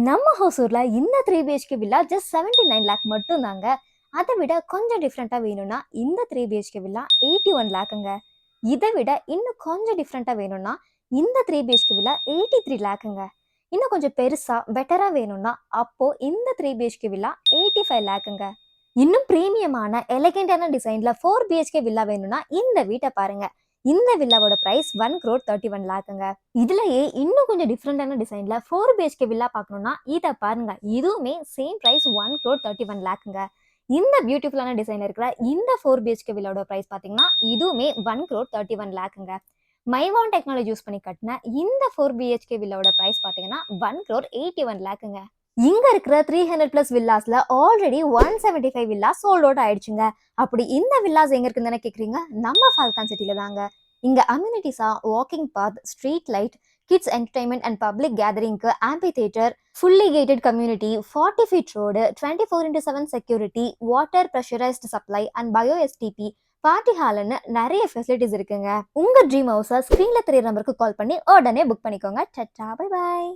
நம்ம ஹோசூர்ல இந்த 3 BHK villa just 79 lakh மட்டும் தாங்க. அதை விட கொஞ்சம் டிஃப்ரெண்டா வேணும்னா இந்த 3 BHK வில்லா 81 லேக்குங்க. இதை விட இன்னும் கொஞ்சம் டிஃப்ரெண்டா வேணும்னா இந்த 3 BHK வில்லா 83 லேக்குங்க. இன்னும் கொஞ்சம் பெருசா பெட்டரா வேணும்னா அப்போ இந்த 3 BHK வில்லா 85 லேக்குங்க. இன்னும் பிரீமியமான எலகெண்டான டிசைன்ல 4 BHK வில்லா வேணும்னா இந்த வீட்டை பாருங்க. இந்த வில்லாவோட பிரைஸ் 1 crore 31 லேக்குங்க. இதுலயே இன்னும் கொஞ்சம் டிஃப்ரெண்டான டிசைன்ல 4 BHK வில்லா பார்க்கணும்னா இதை பாருங்க. இதுவுமே சேம் பிரைஸ் 1 crore 31 லேக்குங்க. இந்த பியூட்டிஃபுல்லான டிசைன் இருக்கிற இந்த 4 BHK வில்லாவோட பிரைஸ் பார்த்தீங்கன்னா இதுவுமே 1 crore 31 லேக்குங்க. மைவான் டெக்னாலஜி யூஸ் பண்ணி கட்டின இந்த 4 BHK வில்லாவோட பிரைஸ் பார்த்தீங்கன்னா 1 crore 81 லேக்குங்க. இங்க இருக்கிற 300+ வில்லாஸ்ல ஆல்ரெடி 175 வில்லாஸ் சோல்ட் அவுட் ஆயிடுச்சுங்க. அப்படி இந்த வில்லாஸ் எங்க இருக்குன்னு கேக்குறீங்க? நம்ம ஃபால்கான் சிட்டில தாங்க. இங்க அம்யூனிட்டிஸா walking path, street light, kids entertainment and public கேதரிங்க்கு amphitheatre, fully gated community, 40 feet road, 24x7 security, water pressurised supply and bio STP, party ஹால்னு நிறைய ஃபெசிலிட்டிஸ் இருக்குங்க. உங்க ட்ரீம் ஹவுஸை ஸ்க்ரீன்ல தெரியற நம்பருக்கு கால் பண்ணி உடனே புக் பண்ணிக்கோங்க. Ta-ta, bye bye.